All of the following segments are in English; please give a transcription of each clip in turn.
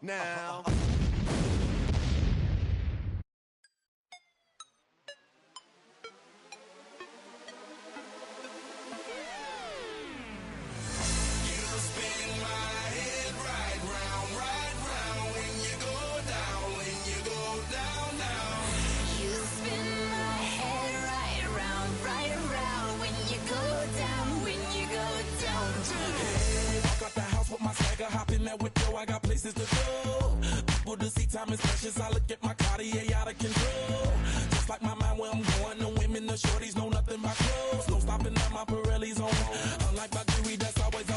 Now. I got places to go. People to see, time is precious. I look at my Cartier out of control. Just like my mind where I'm going. The women, the shorties know nothing but clothes. No stopping at my Pirelli's on. Unlike my jewelry that's always on.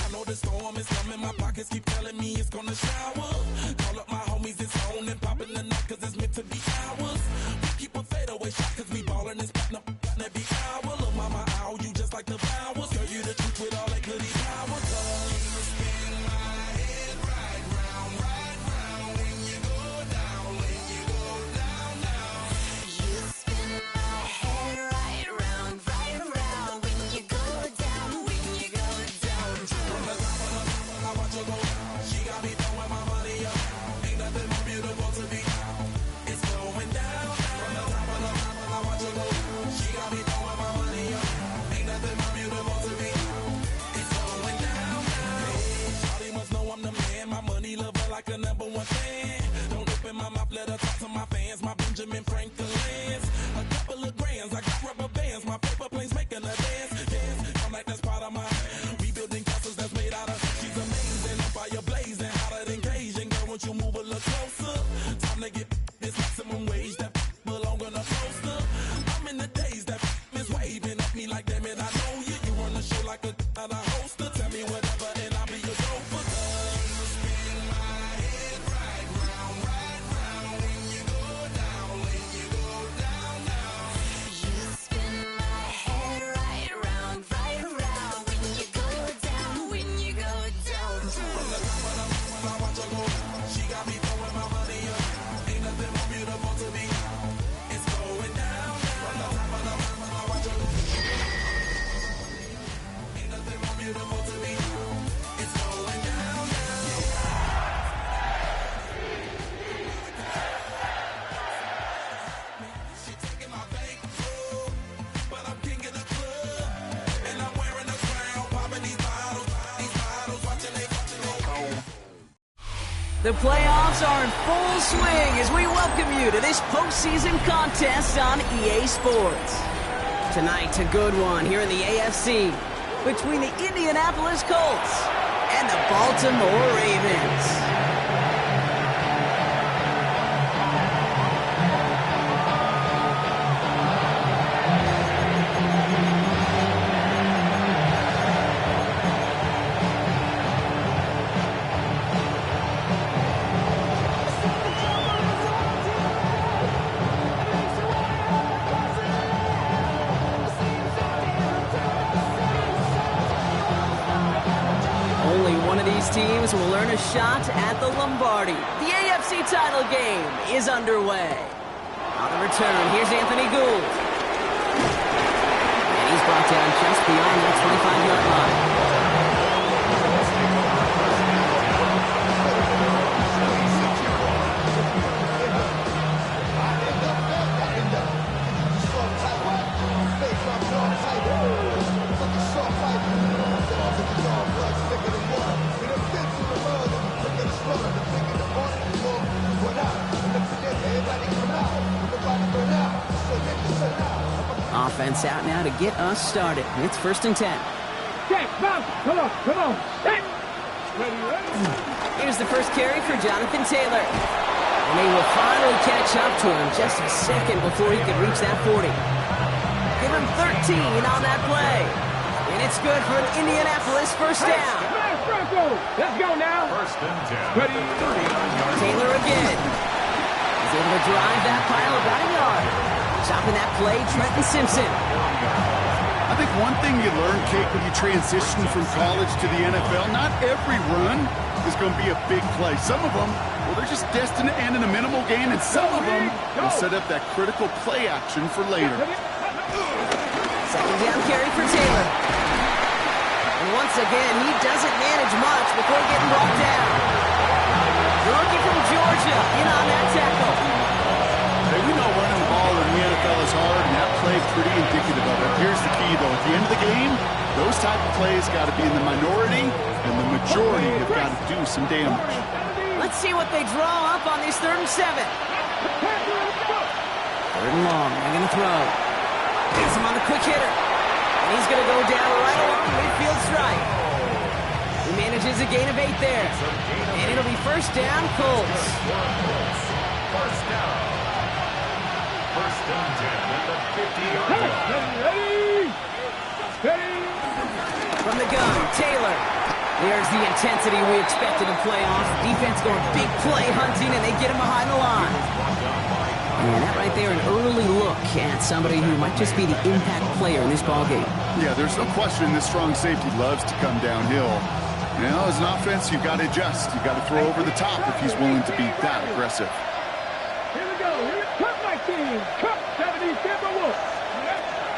I know the storm is coming. My pockets keep telling me it's gonna shower. Call up my homies, it's on and popping the night cause it's meant to be ours. We keep a fadeaway shot cause we ballin' and spittin' up every hour. Look, mama, ow, you just like the flowers. Girl, you the truth with all that goody power. Like a number one fan. Don't open my mouth, let her talk to my fans. My Benjamin Franklin's. A couple of grands, I got rubber bands. My paper planes making a dance. Dance, I'm like that's part of my rebuilding castles that's made out of. She's amazing, on fire blazing, hotter than Cajun. Girl, won't you move a little closer? Time to get this maximum wage that belong on a poster. I'm in the days that is waving at me like damn it, I know you. You run the show like a hoster. Tell me whatever and I'll be your chauffeur. The playoffs are in full swing as we welcome you to this postseason contest on EA Sports. Tonight, a good one here in the AFC between the Indianapolis Colts and the Baltimore Ravens. Teams will earn a shot at the Lombardi. The AFC title game is underway. On the return, here's Anthony Gould. And he's brought down just beyond that 25-yard line. Offense out now to get us started. It's 1st and 10. Come on. Hey. Here's the first carry for Jonathan Taylor. And he will finally catch up to him just a second before he could reach that 40. Give him 13 on that play. And it's good for an Indianapolis first down. Let's go now. 1st and 10. Ready? Taylor again. He's able to drive that pile about a yard. Stopping that play, Trenton Simpson. I think one thing you learn, Kate, when you transition from college to the NFL, not every run is going to be a big play. Some of them, well, they're just destined to end in a minimal gain, and some of them will set up that critical play action for later. 2nd down carry for Taylor. And once again, he doesn't manage much before getting brought down. Georgia in on that tackle. Hey, we know running the ball in the NFL is hard, and that play pretty indicative of it. Here's the key, though. At the end of the game, those type of plays got to be in the minority, and the majority have got to do some damage. Let's see what they draw up on this 3rd and 7. 3rd and long. They're going to throw. Gets him on the quick hitter. And he's going to go down right along midfield stripe. He manages a gain of 8 there. And it'll be first down, Colts. First down. First and 10 at the 50-yard line. From the gun, Taylor. There's the intensity we expected in playoffs. Defense going big play hunting, and they get him behind the line. And that right there, an early look at somebody who might just be the impact player in this ballgame. Yeah, there's no question this strong safety loves to come downhill. You know, as an offense, you've got to adjust. You've got to throw over the top if he's willing to be that aggressive. Here we go. Here it comes, my team. Cup 70 Timberwolves.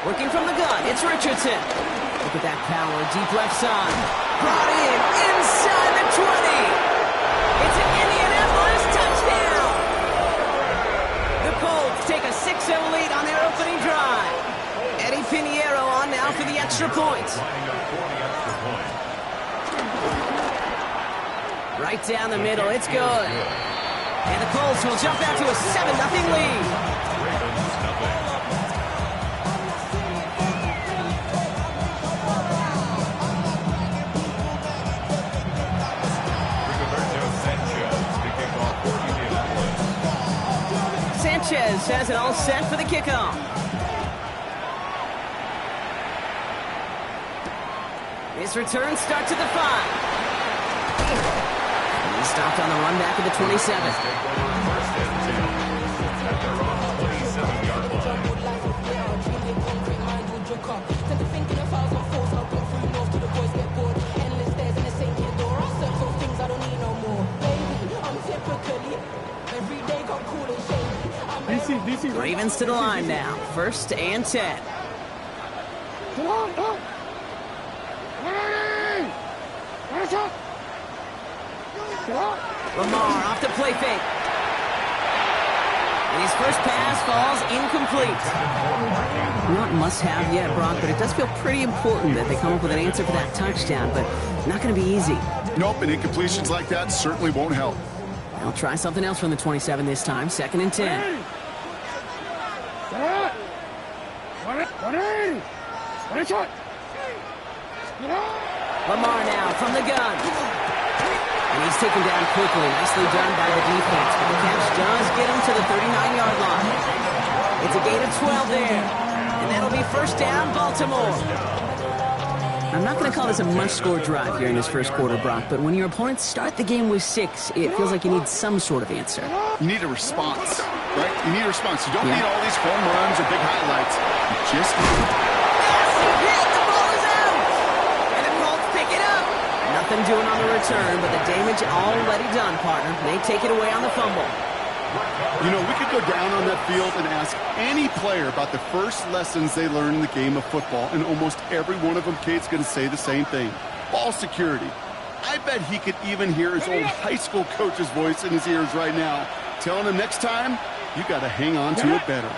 Working from the gun, it's Richardson. Look at that power, deep left side. Brought in, inside the 20. It's an Indianapolis touchdown. The Colts take a 6-0 lead on their opening drive. Eddie Pinheiro on now for the extra point. Right down the middle, it's good. And the Colts will jump out to a 7-0 lead. Sanchez has it all set for the kickoff. His return starts at the 5. He stopped on the run back at the 27. Ravens to the line now. 1st and 10. Lamar off the play fake. And his first pass falls incomplete. Not must-have yet, Brock, but it does feel pretty important that they come up with an answer for that touchdown, but not going to be easy. Nope, and incompletions like that certainly won't help. They'll try something else from the 27 this time. 2nd and 10. Lamar now from the gun. And he's taken down quickly. Nicely done by the defense. But the catch does get him to the 39-yard line. It's a gain of 12 there. And that'll be first down, Baltimore. I'm not going to call this a must-score drive here in this first quarter, Brock, but when your opponents start the game with 6, it feels like you need some sort of answer. You need a response, right? You need a response. You don't need all these home runs or big highlights. You just need... Hit! The ball is out! And the Colts pick it up. Nothing doing on the return, but the damage already done, partner. They take it away on the fumble. You know, we could go down on that field and ask any player about the first lessons they learned in the game of football, and almost every one of them, Kate's going to say the same thing. Ball security. I bet he could even hear his old high school coach's voice in his ears right now, telling him next time, you got to hang on to it better.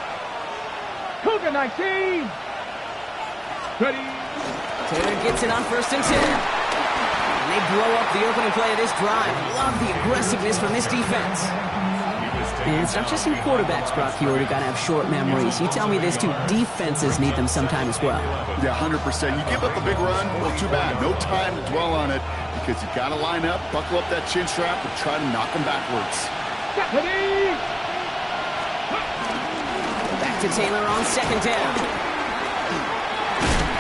Cougar 19. Ready. Taylor gets it on 1st and 10. And they blow up the opening play of this drive. Love the aggressiveness from this defense. And it's not just in quarterbacks, Brock, you already got to have short memories. You tell me this too, defenses need them sometime as well. Yeah, 100%. You give up a big run, well, too bad. No time to dwell on it because you got to line up, buckle up that chin strap, and try to knock them backwards. Back to Taylor on 2nd down.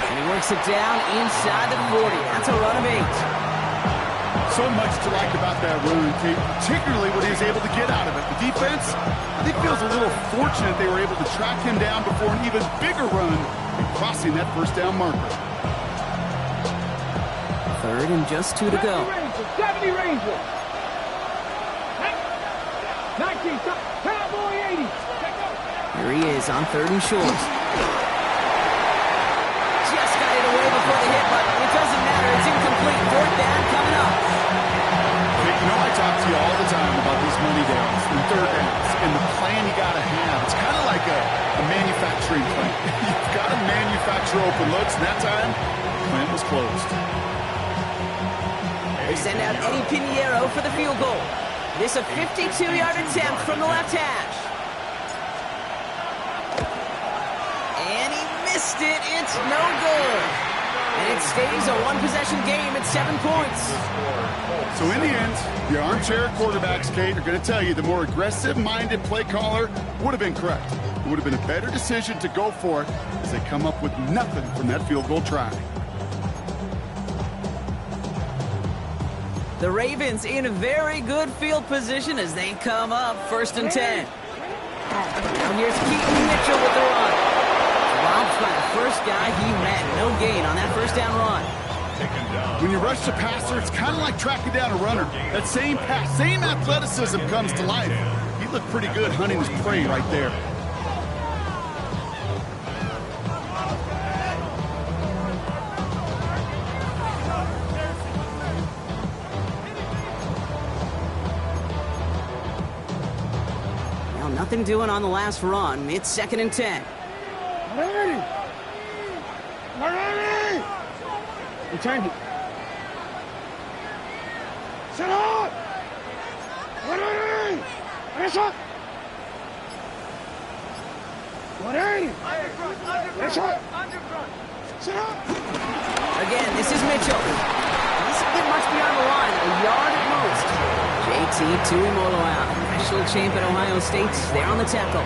And he works it down inside the 40. That's a run of 8. So much to like about that run, Kate, particularly what he was able to get out of it. The defense, I think, feels a little fortunate they were able to track him down before an even bigger run and crossing that first down marker. 3rd and just 2 to go. 70 Rangers. 19, Cowboy 80. Here he is on 3rd and short. Just got it away before the hit, but it doesn't matter. It's incomplete. 4th down coming up. You know, I talk to you all the time about these money downs. and third downs. And the plan you got to have, it's kind of like a manufacturing plant. You've got to manufacture open looks, and that time, the plant was closed. They send out Eddie Pinheiro for the field goal. This a 52-yard attempt from the left hash. And he missed it. It's no good. And it stays a one-possession game at 7 points. So in the end, the armchair quarterbacks, Kate, are going to tell you the more aggressive-minded play caller would have been correct. It would have been a better decision to go for it as they come up with nothing from that field goal try. The Ravens in a very good field position as they come up 1st and 10. Now here's Keaton Mitchell with the run. Robbed by the first guy he met. No gain on that first down run. When you rush the passer, it's kind of like tracking down a runner. That same pass, same athleticism comes to life. He looked pretty good hunting his prey right there. Now nothing doing on the last run. It's 2nd and 10. Ready! Ready! You change it. Sit up! Ready! Finish up! Ready! Finish up! Sit up! Again, this is Mitchell. Doesn't get much beyond the line. A yard at most. JT Tuimoloau out. National champ at Ohio State. They're on the tackle.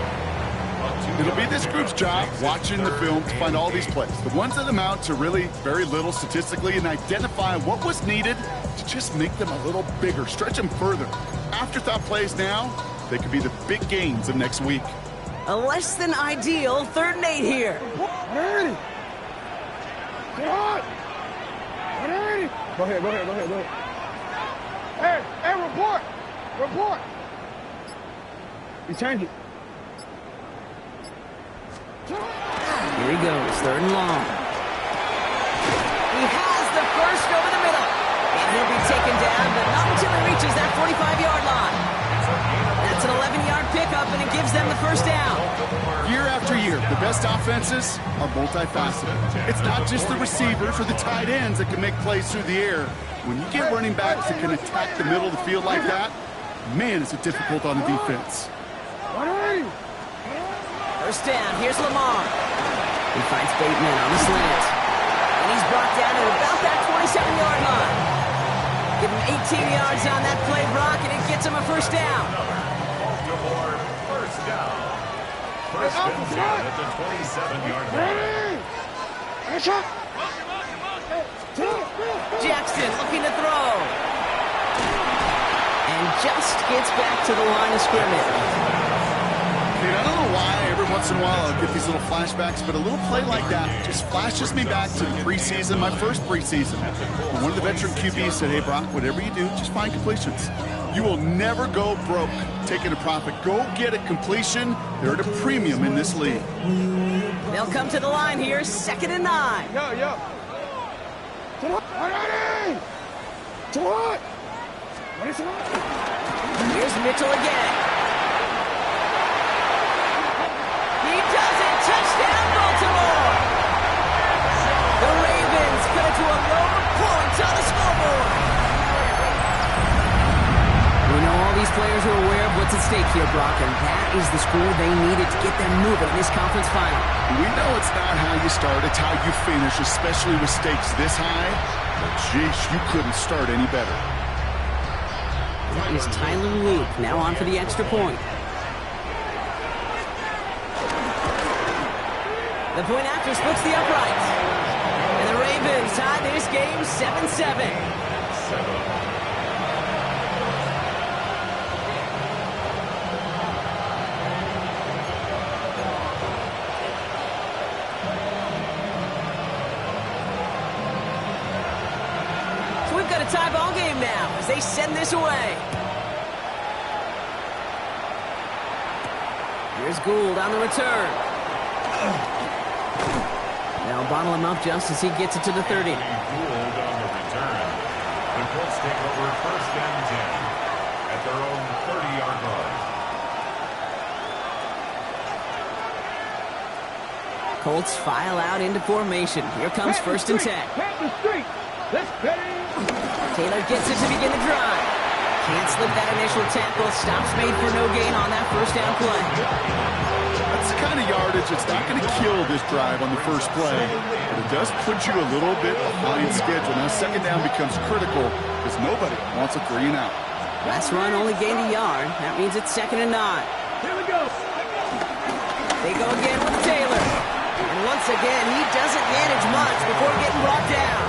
It'll be this group's job, watching the film, to find all these plays. The ones that amount to really very little statistically, and identify what was needed to just make them a little bigger, stretch them further. Afterthought plays now, they could be the big gains of next week. A less than ideal 3rd and 8 here. Ready! Get on! Ready! Go ahead. Hey, report! You change it. Here he goes, 3rd and long. He has the first over the middle. And he'll be taken down, but not until he reaches that 45-yard line. That's an 11-yard pickup, and it gives them the first down. Year after year, the best offenses are multifaceted. It's not just the receivers or the tight ends that can make plays through the air. When you get running backs that can attack the middle of the field like that, man, is it difficult on the defense. Ready! First down, here's Lamar. He finds Bateman on the slant. And he's brought down at about that 27-yard line. Give him 18 yards on that play, Brock, and it gets him a first down. Baltimore, first down. First and 10 at the 27-yard line. Ready! Finish up! Jackson looking to throw. And just gets back to the line of scrimmage. I don't know why every once in a while I'll get these little flashbacks, but a little play like that just flashes me back to the preseason, my first preseason. And one of the veteran QBs said, hey, Brock, whatever you do, just find completions. You will never go broke taking a profit. Go get a completion. They're at a premium in this league. They'll come to the line here, 2nd and 9. Yo. Ready! To what? What is it? Here's Mitchell again. He does it! Touchdown, Baltimore! The Ravens cut it to a lower point on the scoreboard. We know all these players are aware of what's at stake here, Brock, and that is the score they needed to get them moving in this conference final. We know it's not how you start, it's how you finish, especially with stakes this high. But, jeez, you couldn't start any better. That is Tyler Luke, now on for the extra point. The point after splits the uprights. And the Ravens tie this game 7-7. So we've got a tie ball game now as they send this away. Here's Gould on the return. They'll bottle him up just as he gets it to the 30. Gould on the return. The Colts take over 1st and 10 at their own 30-yard line. Colts file out into formation. Here comes first and 10. Taylor gets it to begin the drive. Can't slip that initial tackle. Stops made for no gain on that first down play. That's the kind of yardage that's not going to kill this drive on the first play, but it does put you a little bit behind schedule. Now second down becomes critical because nobody wants a 3 and out. Last run only gained a yard. That means it's 2nd and 9. Here we go. They go again with Taylor. And once again, he doesn't manage much before getting brought down.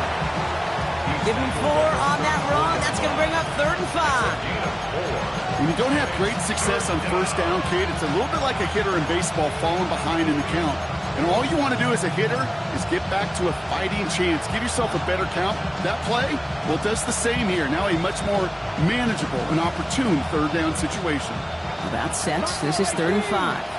Give him 4 on that run. That's going to bring up 3rd and 5. When you don't have great success on first down, Kate, it's a little bit like a hitter in baseball falling behind in the count. And all you want to do as a hitter is get back to a fighting chance. Give yourself a better count. That play, well, it does the same here. Now a much more manageable and opportune 3rd down situation. About set. This is 3rd and 5.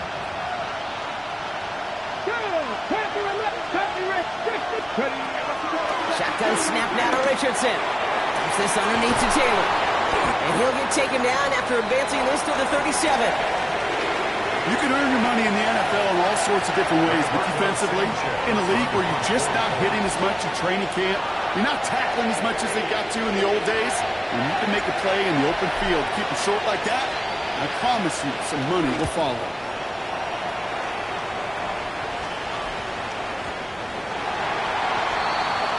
Shotgun snap now to Richardson. Taps this underneath to Taylor. And he'll get taken down after advancing this to the 37. You can earn your money in the NFL in all sorts of different ways, but defensively, in a league where you're just not hitting as much in training camp, you're not tackling as much as they got to in the old days, and you can make a play in the open field, keep it short like that, I promise you some money will follow.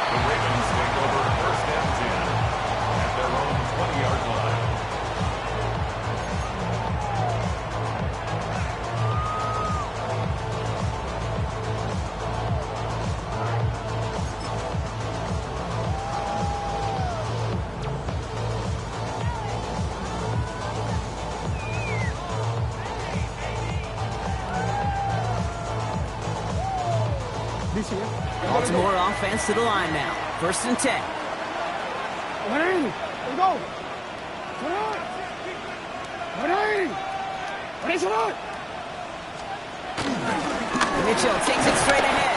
The Ravens take over first and 10 at their own 20-yard line. Baltimore offense to the line now. 1st and 10. Mitchell takes it straight ahead.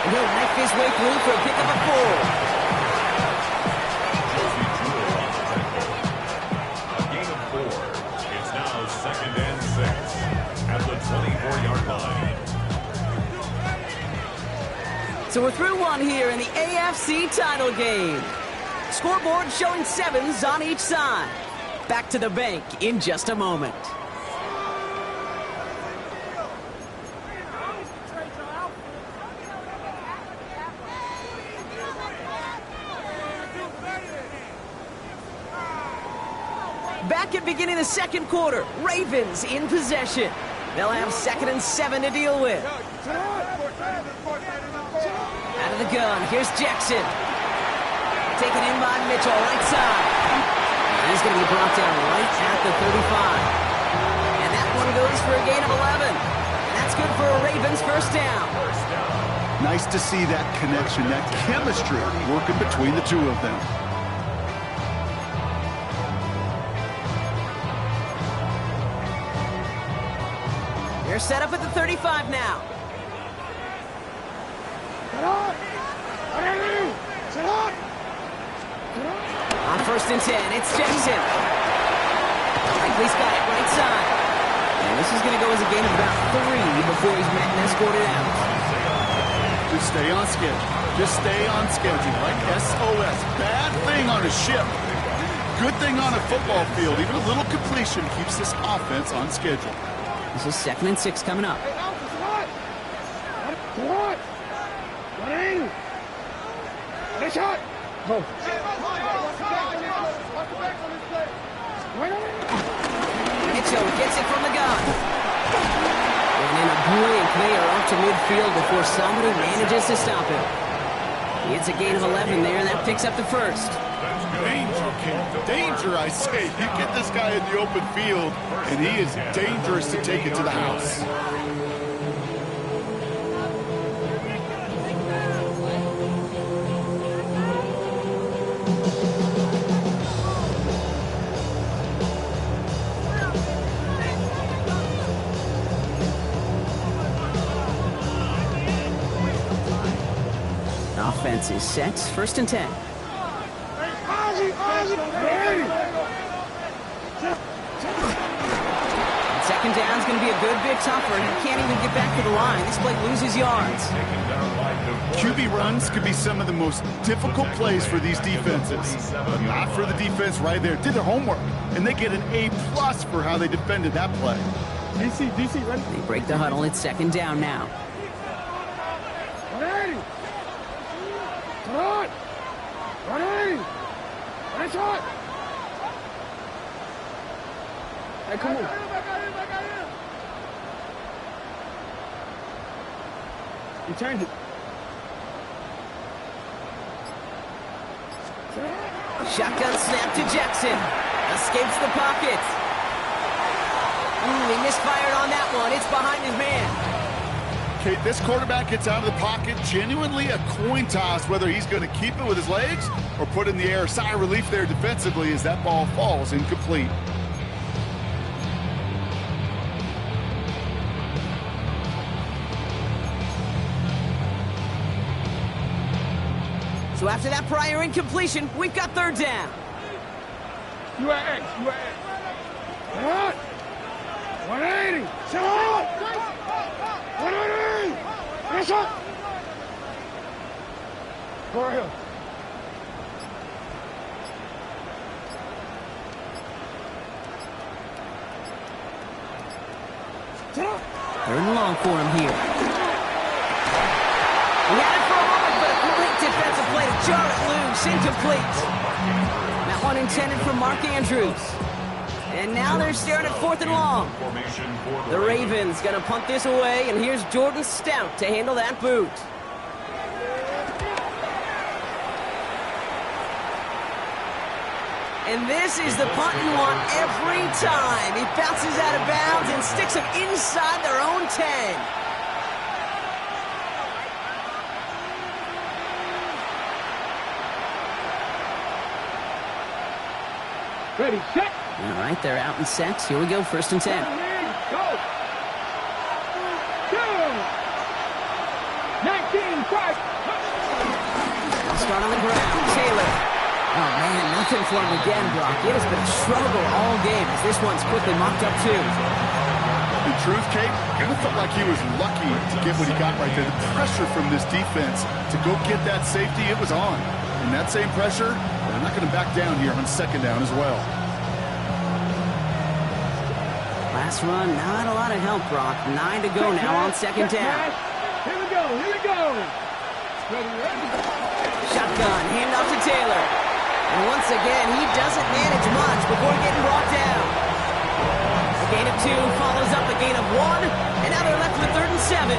And he'll knife his way through for a pickup of 4. A gain of 4. It's now 2nd and 6 at the 24-yard line. So we're through one here in the AFC title game. Scoreboard showing 7s on each side. Back to the bank in just a moment. Back at beginning of the 2nd quarter, Ravens in possession. They'll have 2nd and 7 to deal with. Out of the gun, here's Jackson. Taken in by Mitchell, right side. And he's going to be brought down right at the 35. And that one goes for a gain of 11. And that's good for a Ravens first down. Nice to see that connection, that chemistry working between the two of them. They're set up at the 35 now. On 1st and 10, it's Jackson. Likely's got it right side. And this is going to go as a gain of about 3 before he's met and escorted out. Just stay on schedule. Just stay on schedule, like SOS. Bad thing on a ship. Good thing on a football field. Even a little completion keeps this offense on schedule. This is 2nd and 6 coming up. Mitchell gets it from the gun. And in a blink, they are up to midfield before somebody manages to stop him. It's a gain of 11 there, and that picks up the 1st. Danger, King. Danger, I say. You get this guy in the open field, and he is dangerous to take it to the house. Offense is set. 1st and 10. second down is going to be a good bit tougher, and he can't even get back to the line. This play loses yards. QB runs could be some of the most difficult plays for these defenses. But not for the defense right there. Did their homework, and they get an A+ for how they defended that play. DC, ready? They break the huddle. It's second down now. 180. Run. 180. Nice shot. Hey, come on. You turned it. Shotgun snap to Jackson. Escapes the pocket. He misfired on that one. It's behind his man. Okay, this quarterback gets out of the pocket. Genuinely a coin toss whether he's going to keep it with his legs or put it in the air. Sigh of relief there defensively as that ball falls incomplete. So after that prior incompletion, we've got third down. You are X. What? 180. Shot. 180. Nice shot. Go ahead. Third and long for him here. He had it for a moment, but a complete defensive play to jar it loose. Incomplete. That one intended for Mark Andrews. And now they're staring at fourth and long. The Ravens going to punt this away, and here's Jordan Stout to handle that boot. And this is the punt you want every time. He bounces out of bounds and sticks him inside their own 10. Ready, set. All right, they're out and set. Here we go, first and 10. Go. Go. 19, 5. Start on the ground. Taylor. Oh, man, nothing for him again, Brock. It has been a struggle all game as this one's quickly mocked up, too. In truth, Kate, kind of felt like he was lucky to get what he got right there. The pressure from this defense to go get that safety, it was on. And that same pressure, they're not going to back down here on second down as well. Last run, not a lot of help, Brock. 9 to go now on second down. Here we go. Ready. Shotgun, handoff to Taylor. And once again, he doesn't manage much before getting brought down. A gain of 2 follows up a gain of 1, and now they're left with third and 7.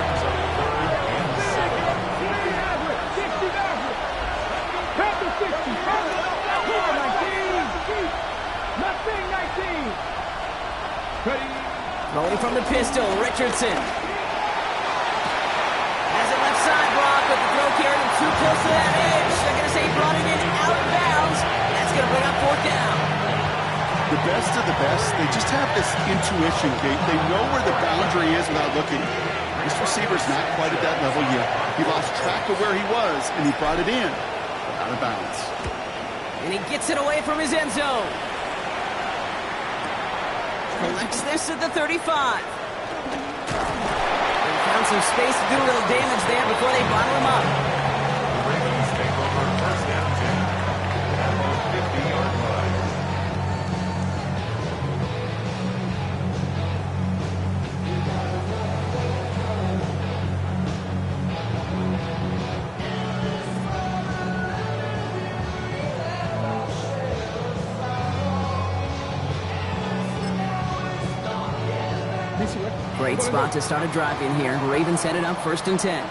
Rolling from the pistol, Richardson. Has it left side, Brock, but the throw carried him too close to that edge. They're going to say he brought it in out of bounds. That's going to bring up fourth down. The best of the best, they just have this intuition, Kate. They know where the boundary is without looking. This receiver's not quite at that level yet. He lost track of where he was, and he brought it in, but out of bounds. And he gets it away from his end zone. Collects this at the 35. They found some space to do a little damage there before they bottle him up. The Ravens take over first down 10 at the 50-yard line. Great spot to start a drive in here. Ravens set it up first and 10.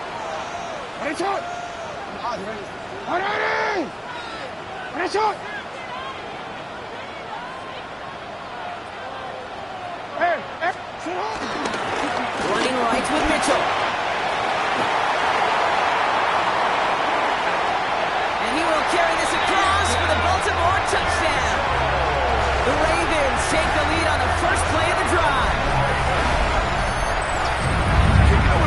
Ready, shot. 180. Ready, shot. Hey, Running right with Mitchell. And he will carry this across for the Baltimore touchdown. The Ravens take the lead on the first play of the drive.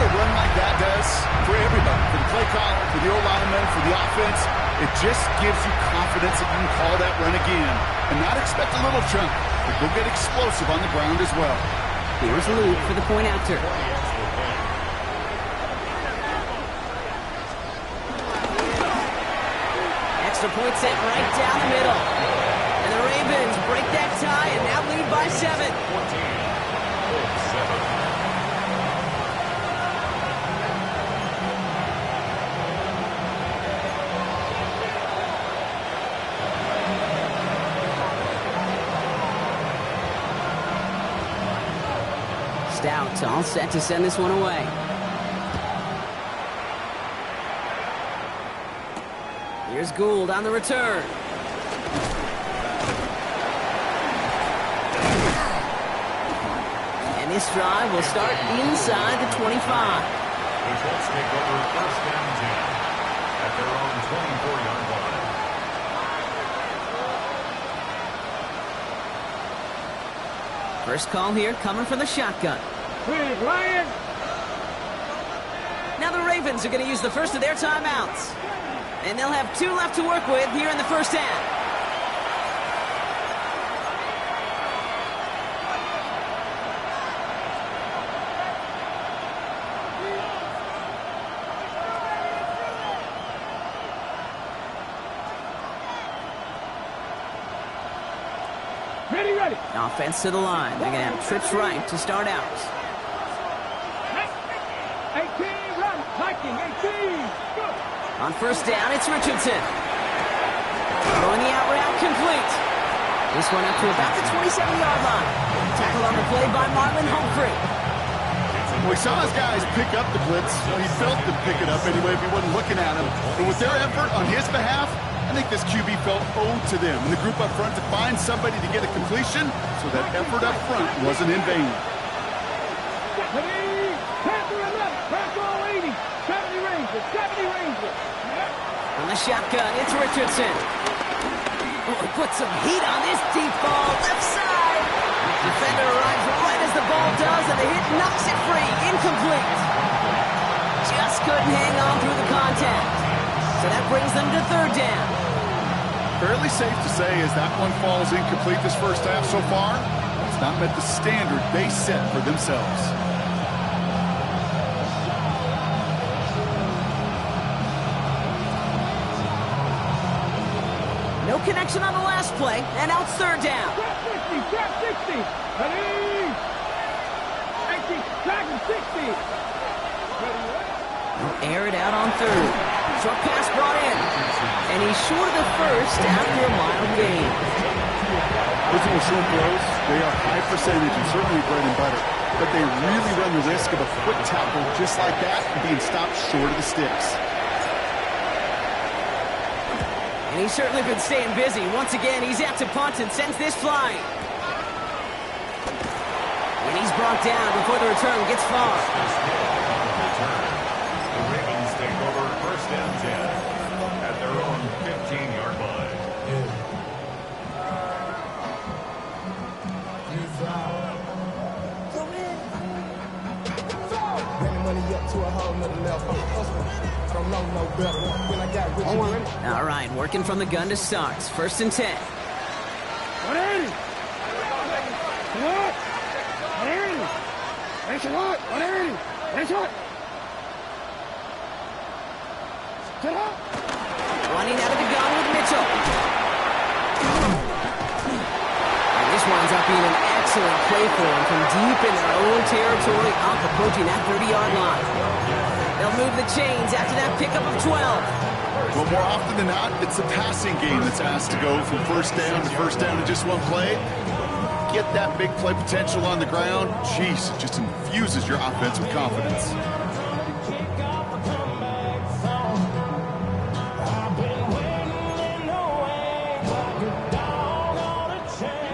A run like that does for everybody, for the play caller, for the O-lineman, for the offense. It just gives you confidence that you can call that run again and not expect a little chunk, but go get explosive on the ground as well. Here's Luke for the point after. Extra point sent right down the middle. And the Ravens break that tie and now lead by 7. 14-7. Stout all set to send this one away. Here's Gould on the return. And this drive will start inside the 25. The Colts take over first down 10 at their own 24-yard line. First call here coming from the shotgun. Lions. Now the Ravens are going to use the first of their timeouts. And they'll have 2 left to work with here in the first half. Ready. Offense to the line. They're going to have trips right to start out. 18, run. Viking, 18. Go. On first down, it's Richardson. Throwing the out route complete. This one up to about the 27-yard line. Tackle on the play by Marlon Humphrey. Well, he saw his guys pick up the blitz. Well, he felt them pick it up anyway if he wasn't looking at him. But with their effort on his behalf, I think this QB felt owed to them and the group up front to find somebody to get a completion, so that effort up front wasn't in vain. 70, 10 to 11, press all 80, 70 Rangers, 70 Rangers. On the shotgun, it's Richardson. Oh, he put some heat on this deep ball, left side. Defender arrives right as the ball does, and the hit knocks it free, incomplete. Just couldn't hang on through the contact. So that brings them to third down. Fairly safe to say as that one falls incomplete this first half so far, it's not met the standard they set for themselves. No connection on the last play, and now it's third down. Trap 60, ready. 80, Dragon 60. He'll air it out on third. Short pass brought in. And he's short of the first after a mild gain. Original short throws, they are high percentage and certainly bread and butter. But they really run the risk of a quick tackle just like that and being stopped short of the sticks. And he's certainly been staying busy. Once again, he's out to punt and sends this flying. And he's brought down before the return gets far. The Ravens take over first down 10 at their own 15-yard line. All right, working from the gun to start. First and 10. 180. What? 180. That's a lot. 180. That's what? Sit up. Running out of the gun with Mitchell. And this winds up being an excellent play for him from deep in their own territory up approaching that 30-yard line. They'll move the chains after that pickup of 12. Well, more often than not, it's a passing game that's asked to go from first down in just one play. Get that big play potential on the ground. Jeez, it just infuses your offense with confidence.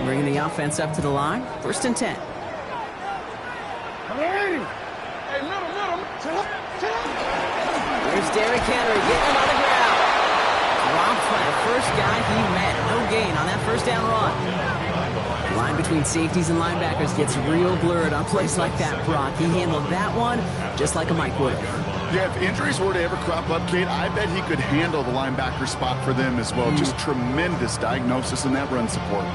Bringing the offense up to the line. First and 10. 180. Hey, middle. Sit up. Here's Derrick Henry getting him on the ground. Dropped by the first guy he met. No gain on that first down run. The line between safeties and linebackers gets real blurred on plays like that, Brock. He handled that one just like a Mike would. Yeah, if injuries were to ever crop up, Kate, I bet he could handle the linebacker spot for them as well. Just tremendous diagnosis in that run support.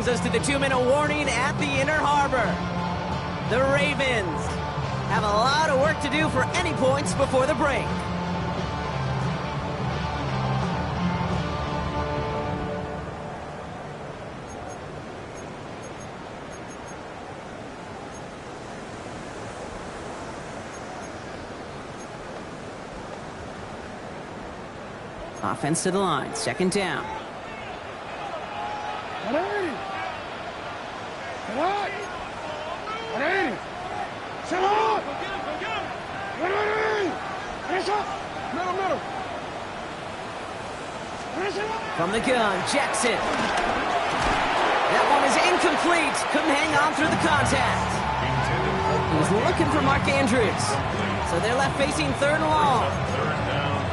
brings us to the 2-minute warning at the Inner Harbor. The Ravens have a lot of work to do for any points before the break. Offense to the line, second down. From the gun, Jackson. That one is incomplete. Couldn't hang on through the contact. He was looking for Mark Andrews. So they're left facing third and long.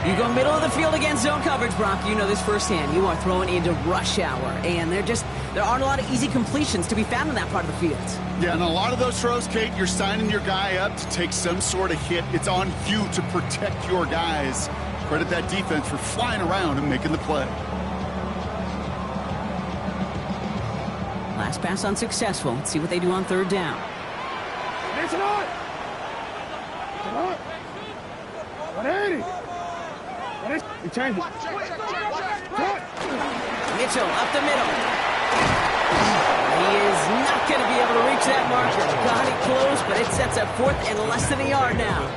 You go middle of the field against zone coverage, Brock. You know this firsthand. You are throwing into rush hour. And there aren't a lot of easy completions to be found in that part of the field. Yeah, and a lot of those throws, Kate, you're signing your guy up to take some sort of hit. It's on you to protect your guys. Credit that defense for flying around and making the play. Last pass unsuccessful. Let's see what they do on third down. Mitchell up the middle. He is not going to be able to reach that marker. Got it close, but it sets up fourth and less than a yard now.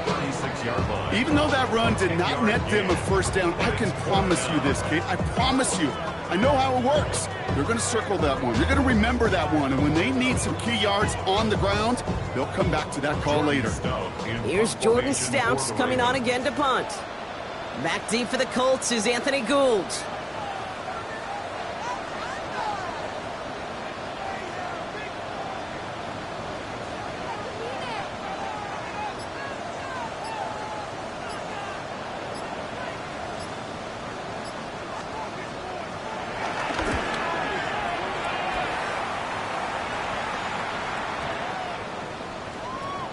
Even though that run did not net them a first down, I can promise you this, Kate. I promise you. I know how it works. They're going to circle that one. They're going to remember that one. And when they need some key yards on the ground, they'll come back to that call later. Here's Jordan Stouts coming on again to punt. Back deep for the Colts is Anthony Gould.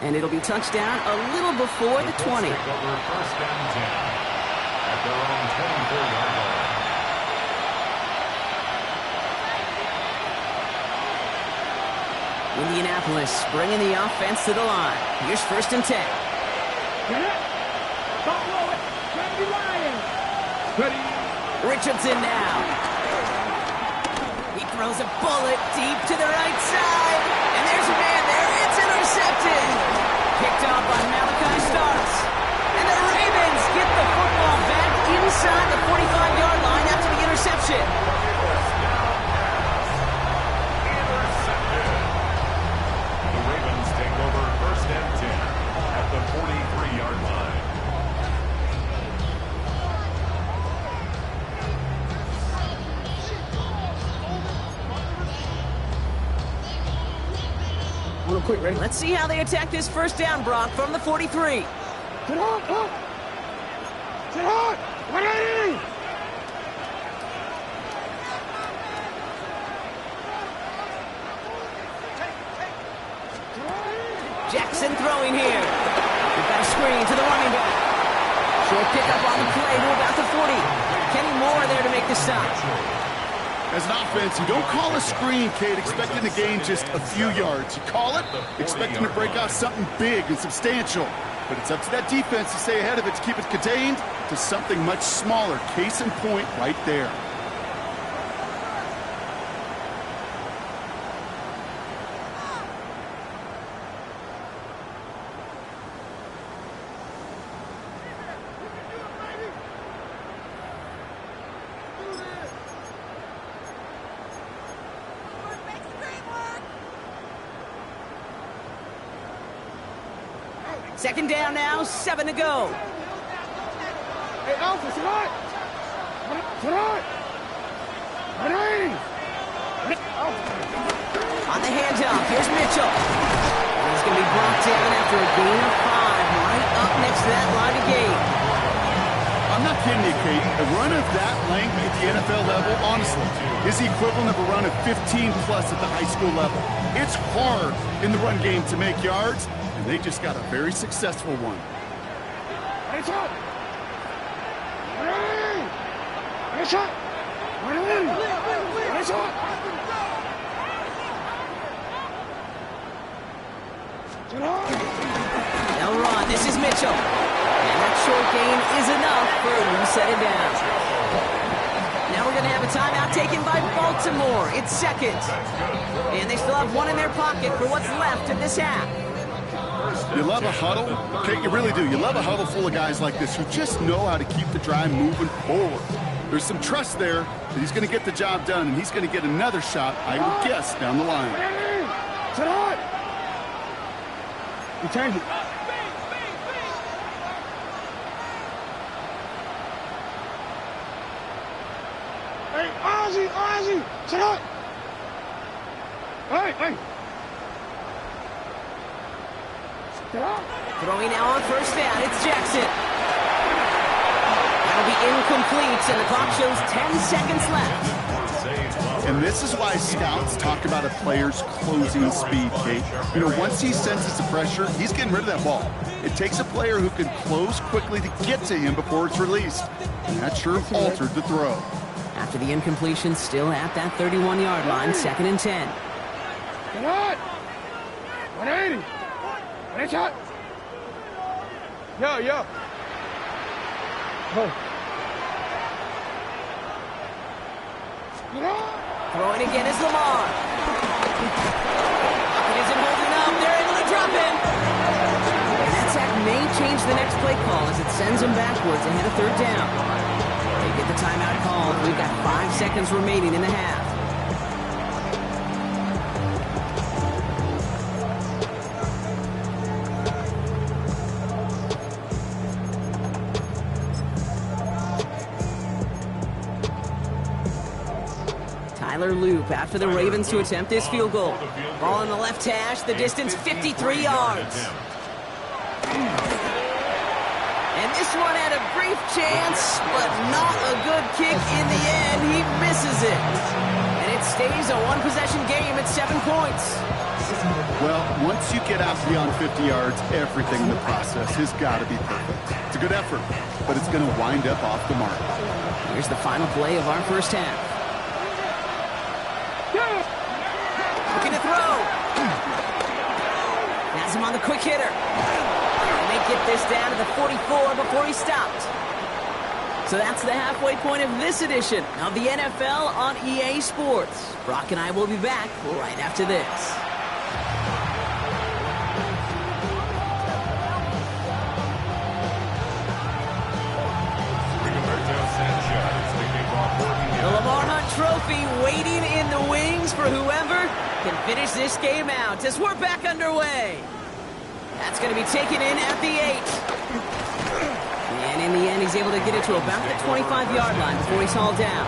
And it'll be touchdown a little before the 20. First down 10 at their own 24-yard line. Indianapolis bringing the offense to the line. Here's first and 10. Richardson now. He throws a bullet deep to the right side. And there's a man there. It's intercepted. Picked off by Malachi Starks. And the Ravens get the football back inside the 45-yard line after the interception. The Ravens take over first and 10 at the 43-yard line. Quick, ready? Let's see how they attack this first down, Brock, from the 43. Sit hard, Sit hard! 180! Jackson throwing here. We've got a screen to the running back. Short pickup on the play to about the 40. Kenny Moore there to make the stop. As an offense, you don't call a screen, Kate, expecting to gain just a few yards. You call it, expecting to break out something big and substantial. But it's up to that defense to stay ahead of it, to keep it contained to something much smaller. Case in point right there. Second down now, 7 to go. Hey, Alpha, sit hard! Sit hard! 180! On the handoff, here's Mitchell. And he's going to be brought down after a gain of 5, right up next to that line of game. I'm not kidding you, Kate. A run of that length at the NFL level, honestly, is the equivalent of a run of 15-plus at the high school level. It's hard in the run game to make yards, and they just got a very successful one. Hey, shot! 180! Hey, shot! 180! Hey, shot! They'll run. This is Mitchell. And that short gain is enough for a new set it down. Now we're going to have a timeout taken by Baltimore. It's second. And they still have one in their pocket for what's left of this half. You love a huddle? Okay, you really do. You love a huddle full of guys like this who just know how to keep the drive moving forward. There's some trust there that he's going to get the job done, and he's going to get another shot, I would guess, down the line. Sit on! You change it. Hey, Ozzy! Sit on! Hey! Sit on! Throwing now on first down. It's Jackson. That'll be incomplete, and the clock shows 10 seconds left. And this is why scouts talk about a player's closing speed, Kate. You know, once he senses the pressure, he's getting rid of that ball. It takes a player who can close quickly to get to him before it's released. And that sure altered the throw. After the incompletion, still at that 31-yard line, 2nd and 10. Get on! 180! Nice shot! Yo! Go. Get on! Throwing again is Lamar. It isn't holding up. They're able to drop him. And that sack may change the next play call as it sends him backwards ahead of 3rd down. They get the timeout called. We've got 5 seconds remaining in the half. Tyler Loop after the Ravens to attempt this field goal. Ball in the left hash, the distance 53 yards. And this one had a brief chance, but not a good kick in the end. He misses it. And it stays a one-possession game at 7 points. Well, once you get out beyond 50 yards, everything in the process has got to be perfect. It's a good effort, but it's going to wind up off the mark. Here's the final play of our first half. Looking to throw. Has him on the quick hitter. And they get this down to the 44 before he stopped. So that's the halfway point of this edition of the NFL on EA Sports. Brock and I will be back right after this. The Lamar Hunt Trophy waiting in the wings for whoever can finish this game out as we're back underway. That's going to be taken in at the 8. And in the end, he's able to get it to about the 25-yard line before he's hauled down.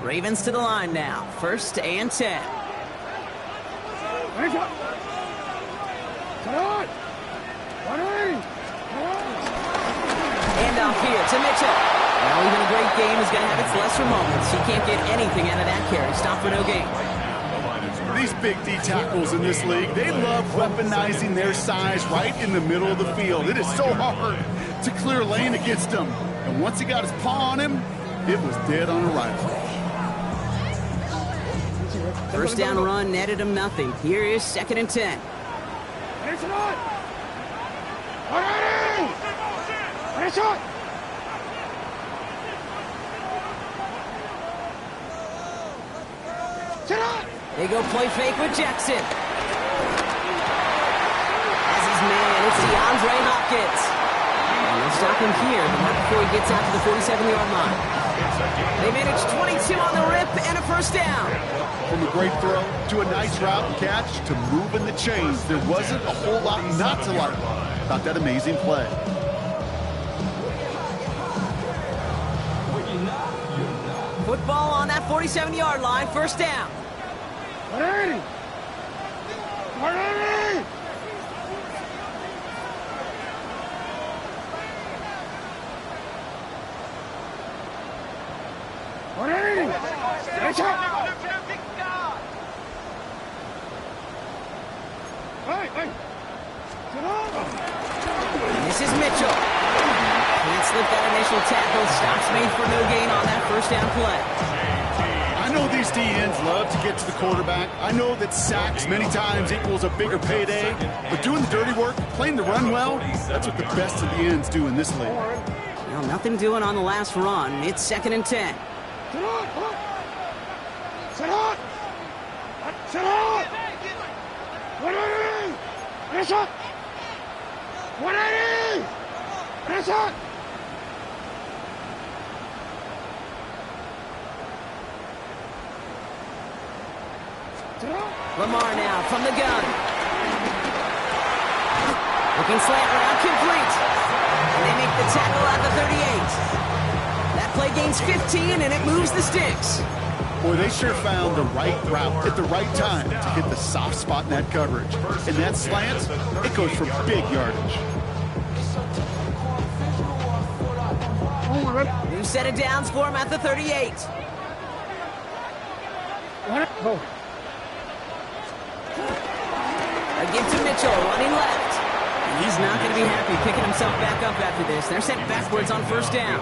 Ravens to the line now. 1st and 10. Handoff here to Mitchell. Now even a great game is going to have its lesser moments. He can't get anything out of that carry. Stop for no gain. These big D tackles in this league, they love weaponizing their size right in the middle of the field. It is so hard to clear lane against them. And once he got his paw on him, it was dead on arrival. First down run netted him nothing. Here is 2nd and 10. They go play fake with Jackson. As his man, it's DeAndre Hopkins. And they'll stop him here, but not before he gets out to the 47-yard line. They manage 22 on the rip and a first down. From a great throw to a nice route and catch to moving the chains, there wasn't a whole lot not to like about that amazing play. Football on that 47-yard line, first down. 180! 180! And this is Mitchell. Can't slip that initial tackle. Stops made for no gain on that first down play. I know these DNs love to get to the quarterback. I know that sacks many times equals a bigger payday. But doing the dirty work, playing the run well, that's what the best of the ends do in this league. Well, nothing doing on the last run. It's 2nd and 10. Sit on! Sit on! 180! Press up! 180! Press up! Lamar now from the gun. Looking slant route complete. And they make the tackle at the 38. That play gains 15 and it moves the sticks. Boy, they sure found the right route at the right time to hit the soft spot in that coverage. And that slant, it goes for big yardage. New set of downs for him at the 38. A give to Mitchell, running left. And he's not going to be happy picking himself back up after this. They're sent backwards on first down.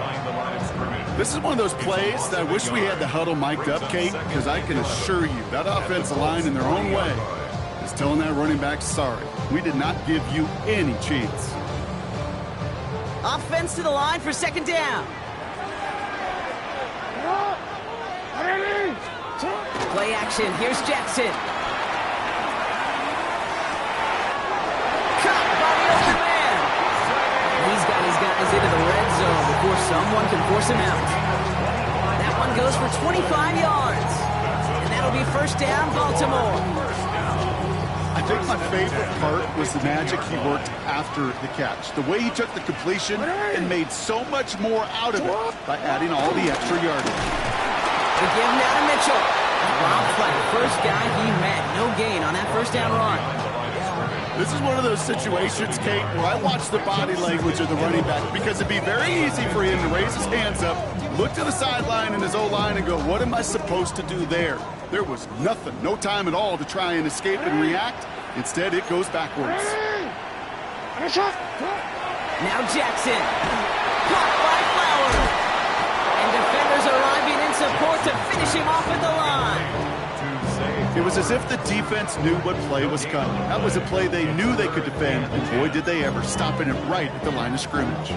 This is one of those plays that I wish we had the huddle mic'd up, Kate, because I can assure you that offensive line in their own way is telling that running back, sorry, we did not give you any chance. Offense to the line for 2nd down. Play action. Here's Jackson. Caught by the open man. He's got his guys into the red zone before someone can force him out. That one goes for 25 yards. And that'll be first down, Baltimore. I think my favorite part was the magic he worked after the catch. The way he took the completion and made so much more out of it by adding all the extra yardage. They give him now to Mitchell. Rob Flack, first guy he met. No gain on that first down run. This is one of those situations, Kate, where I watch the body language of the running back because it'd be very easy for him to raise his hands up, look to the sideline in his O-line and go, what am I supposed to do there? There was nothing, no time at all to try and escape and react. Instead, it goes backwards. Now Jackson. Caught by Flowers. And defenders arriving in support to finish him off at the line. It was as if the defense knew what play was coming. That was a play they knew they could defend, and boy, did they ever, stopping it right at the line of scrimmage.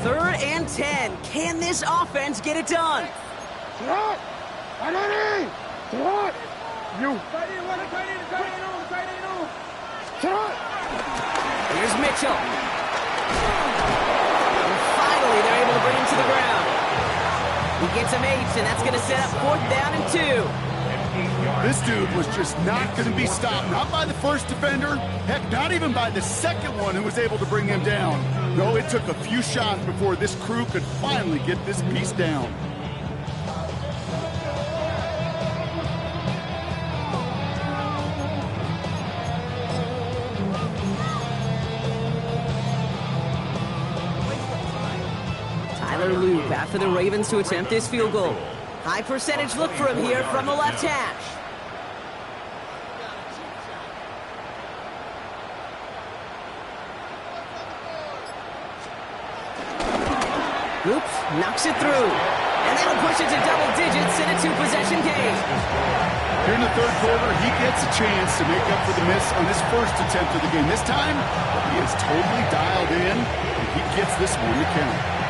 Third and 10. Can this offense get it done? Here's Mitchell. And finally, they're able to bring him to the ground. He gets him 8, and that's going to set up 4th down and 2. This dude was just not going to be stopped. Not by the first defender. Heck, not even by the second one who was able to bring him down. No, it took a few shots before this crew could finally get this piece down. Loop after the Ravens to attempt this field goal. High percentage look for him here from the left hash. Oops, knocks it through. And that'll push it to double digits in a 2-possession game. Here in the third quarter, he gets a chance to make up for the miss on his first attempt of the game. This time, he is totally dialed in, and he gets this one to count.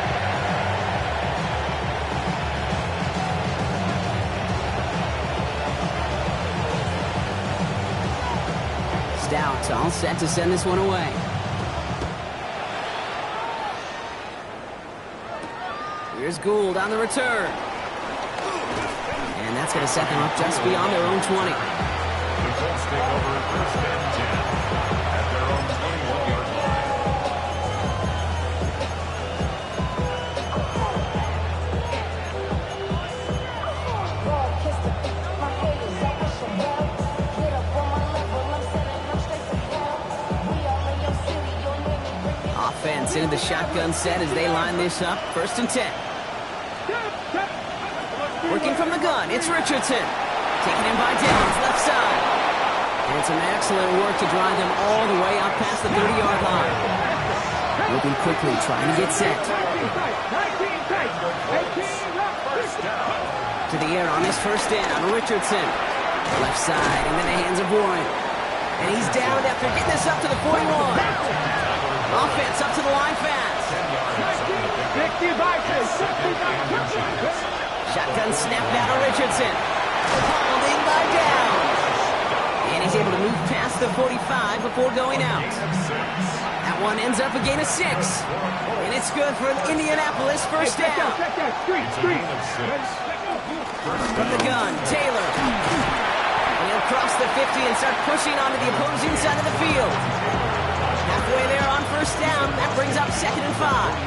Stout all set to send this one away. Here's Gould on the return. And that's going to set them up just beyond their own 20. The Colts take over first and 10 at their own 21-yard line. Offense into the shotgun set as they line this up. 1st and 10. Working from the gun, it's Richardson. Taken in by Downs, left side. And some excellent work to drive them all the way out past the 30-yard line. Moving quickly, trying to get set. To the air on his first down, Richardson. Left side into the hands of Warren. And he's down after getting this up to the 41. Offense up to the line fast. Shotgun snap now to Richardson. Hauled in by Downs. And he's able to move past the 45 before going out. That one ends up a gain of 6. And it's good for an Indianapolis first down. From the gun, Taylor. And he'll cross the 50 and start pushing onto the opposing side of the field. Halfway there on first down. That brings up 2nd and 5.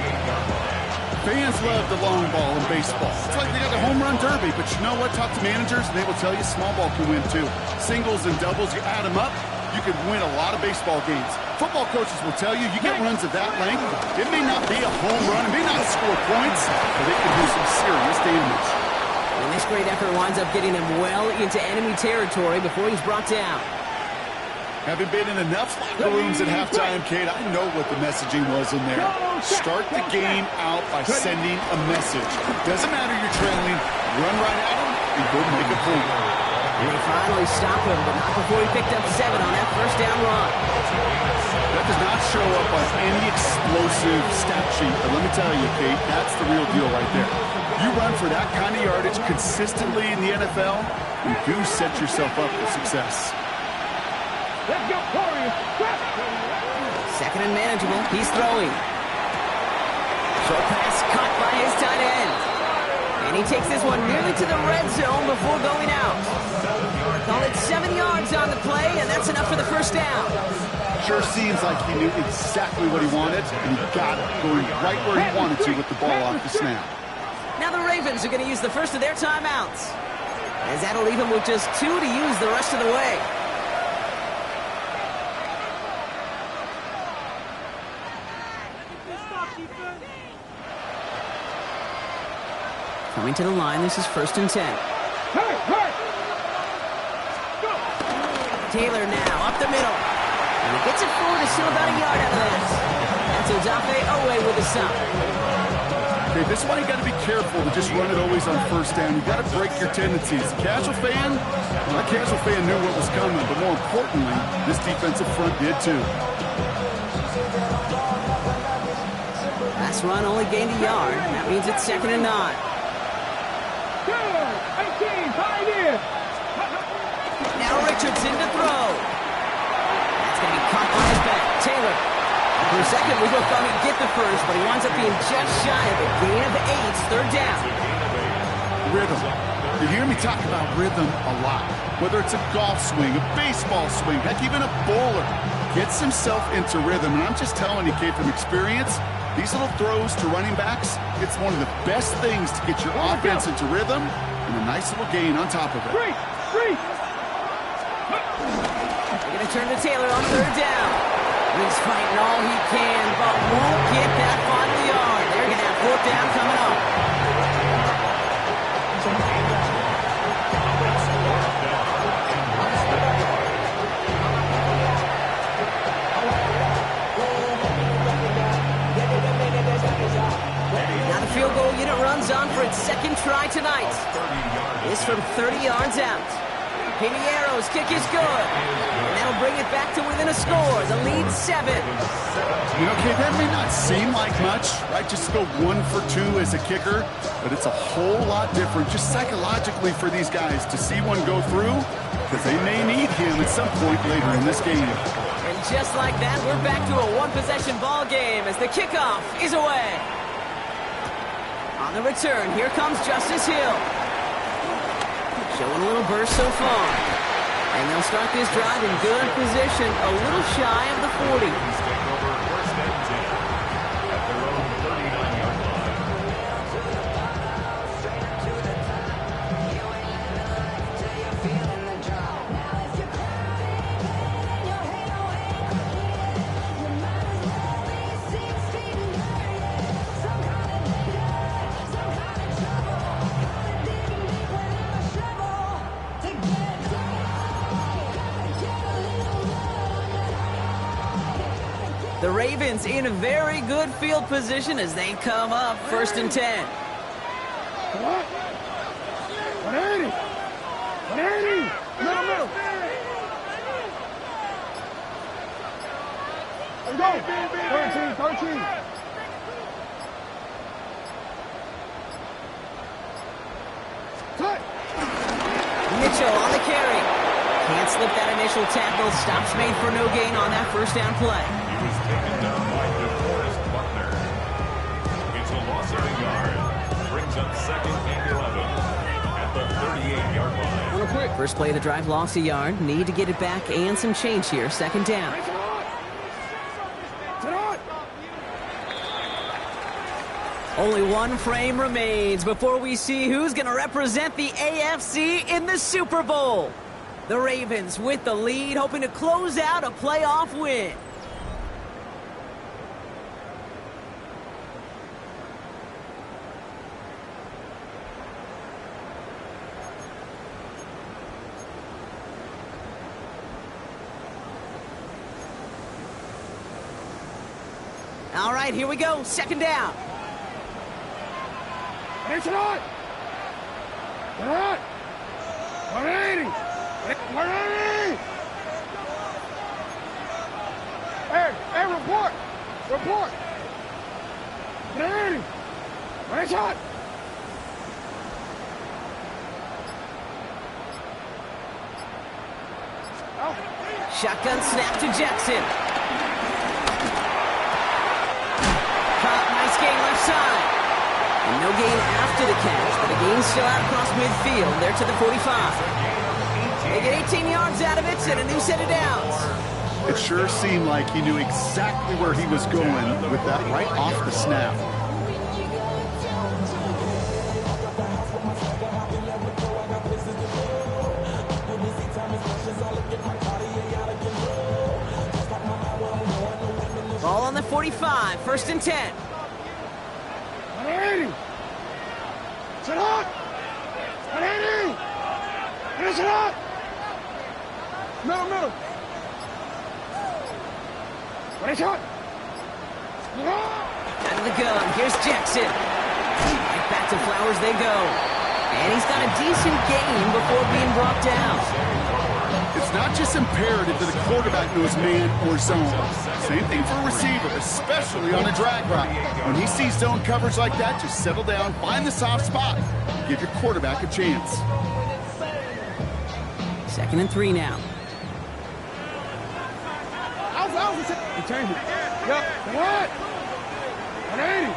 Fans love the long ball in baseball. It's like they got the home run derby, but you know what? Talk to managers, and they will tell you small ball can win too. Singles and doubles, you add them up, you can win a lot of baseball games. Football coaches will tell you, you get runs of that length, it may not be a home run, it may not score points, but it can do some serious damage. And this great effort winds up getting him well into enemy territory before he's brought down. Having been in enough locker rooms at halftime, Kate, I know what the messaging was in there. Start the game out by sending a message. Doesn't matter you're trailing, run right at him, and go make a point. And they finally stop him, but not before he picked up 7 on that first down run. That does not show up on any explosive stat sheet, but let me tell you, Kate, that's the real deal right there. You run for that kind of yardage consistently in the NFL, you do set yourself up for success. Let's go, Corey. 2nd and manageable. He's throwing. Short pass caught by his tight end. And he takes this one nearly to the red zone before going out. Call it 7 yards on the play, and that's enough for the first down. Sure seems like he knew exactly what he wanted, and he got it, going right where he wanted to with the ball off the snap. Now the Ravens are going to use the first of their timeouts, as that'll leave him with just 2 to use the rest of the way. Coming to the line, this is 1st and 10. Taylor now, up the middle. And he gets it forward to still about a yard out of this. That's Odafe Owe with a stop. Okay, this is why you got to be careful to just run it always on first down. You got to break your tendencies. Casual fan, well, that casual fan knew what was coming, but more importantly, this defensive front did too. Last run only gained a yard. That means it's 2nd and 9. Now Richardson to throw. That's going to be caught on his back. Taylor. For a second, we both thought he'd get the first, but he winds up being just shy of a gain of 8. 3rd down. Rhythm. You hear me talk about rhythm a lot. Whether it's a golf swing, a baseball swing, heck, even a bowler gets himself into rhythm. And I'm just telling you, Kate, from experience, these little throws to running backs, it's one of the best things to get your offense into rhythm and a nice little gain on top of it. Three. They're going to turn to Taylor on 3rd down. He's fighting all he can, but won't get that final yard. They're going to have 4th down coming up. Now the field goal unit runs on for its 2nd try tonight. This from 30 yards out. Pinheiro's kick is good. And that'll bring it back to within a score. The lead 7. You know, Kate, that may not seem like much, right? Just to go 1 for 2 as a kicker, but it's a whole lot different just psychologically for these guys to see one go through, because they may need him at some point later in this game. And just like that, we're back to a 1-possession ball game as the kickoff is away. On the return, here comes Justice Hill. Showing a little burst so far. And they'll start this drive in good position, a little shy of the 40. He's taking over 1st and 10 at their own 39-yard line. Ravens in very good field position as they come up 1st and 10. What? 180. 180. Middle. Let's go. 13. Cut. Mitchell on the carry. Can't slip that initial tackle. Stops made for no gain on that first down play. He was taken down by DeForest Buckner. It's a loss of a yard. Brings up 2nd and 11 at the 38-yard line. First play of the drive, lost a yard. Need to get it back and some change here. 2nd down. Only one frame remains before we see who's going to represent the AFC in the Super Bowl. The Ravens with the lead, hoping to close out a playoff win. All right, here we go. 2nd down. It's on! 180! 180! Hey, report! 180! It's on! Shotgun snap to Jackson. Caught, nice gain left side. And no gain after the catch, but a gain still out across midfield. They're to the 45. They get 18 yards out of it and a new set of downs. It sure seemed like he knew exactly where he was going with that right off the snap. Ball on the 45, 1st and 10. 180! Sit up! 180! Finish it up! Middle. Finish it! Out of the gun, here's Jackson. Right back to Flowers they go. And he's got a decent gain before being brought down. It's not just imperative that a quarterback knows man or zone. Same thing for a receiver, especially on a drag route. When he sees zone coverage like that, just settle down, find the soft spot, give your quarterback a chance. 2nd and 3 now. You change it. Yep. What? 180.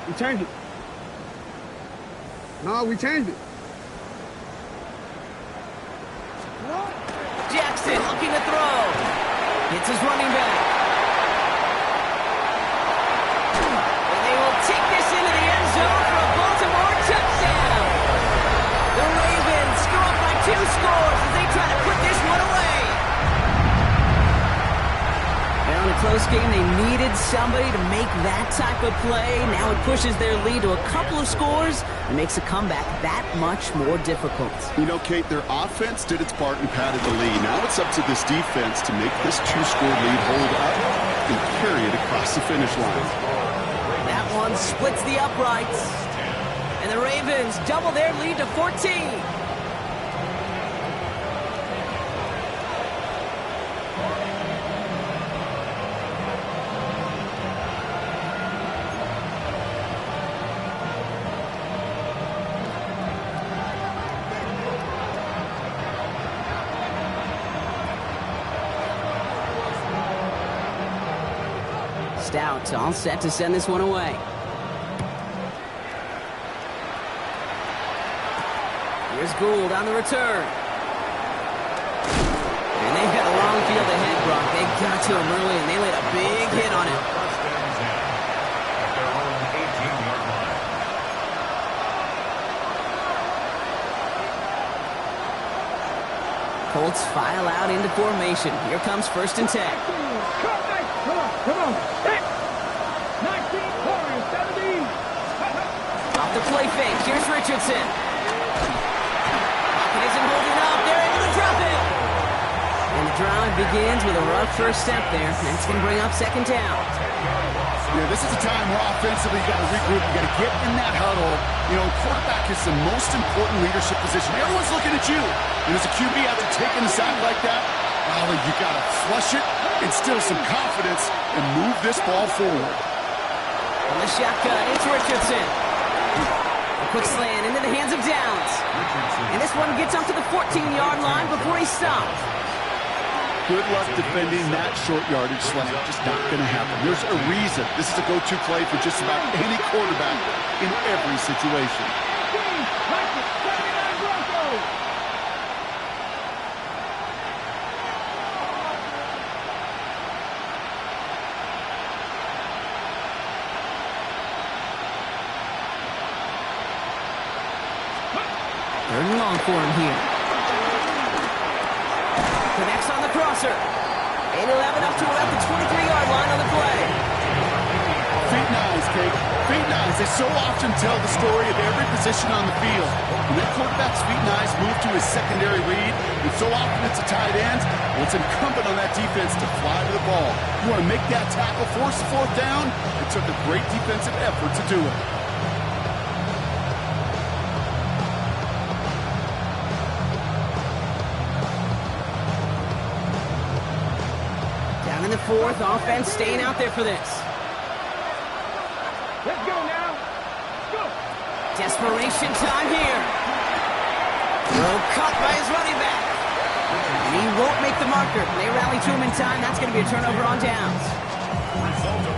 You changed it. No, we changed it. Jackson looking to throw. Hits his running back. And they will take this into the end zone for a Baltimore touchdown. The Ravens score up by 2 scores as they try to put this one away. Now in a close game, they needed somebody to make that type of play. Now it pushes their lead to a couple of scores and makes a comeback that much more difficult. You know, Kate, their offense did its part and padded the lead. Now it's up to this defense to make this 2-score lead hold up and carry it across the finish line. That one splits the uprights. And the Ravens double their lead to 14. Stout all set to send this one away. Here's Gould on the return. And they've got a long field ahead, Brock. They got to him early, and they laid a big hit on him. At their own 18-yard line. Colts file out into formation. Here comes 1st and 10. Come on. 19, 17. Off the play fake. Here's Richardson. Pocket isn't holding up. They're able to drop it. And the drive begins with a rough first step there. That's going to bring up second down. Yeah, this is a time where offensively you got to regroup. You got to get in that huddle. You know, quarterback is the most important leadership position. Everyone's looking at you. And as a QB, after taking a sack like that, well, you got to flush it, instill some confidence, and move this ball forward. On the shotgun, it's Richardson. A quick slant into the hands of Downs. And this one gets up to the 14-yard line before he stopped. Good luck defending that short yardage slant. Just not going to happen. There's a reason. This is a go-to play for just about any quarterback in every situation. Third and long for him here. Connects on the crosser. 8-11 up to about the 23-yard line on the play. Feet and eyes, Kate. Feet and eyes. They so often tell the story of every position on the field. When that quarterback's feet and eyes move to his secondary read, and so often it's a tight end, well, it's incumbent on that defense to fly to the ball. You want to make that tackle, force the fourth down? It took a great defensive effort to do it. In the fourth, offense staying out there for this. Let's go now. Let's go. Desperation time here. Well, caught by his running back. And he won't make the marker. They rally to him in time. That's going to be a turnover on downs.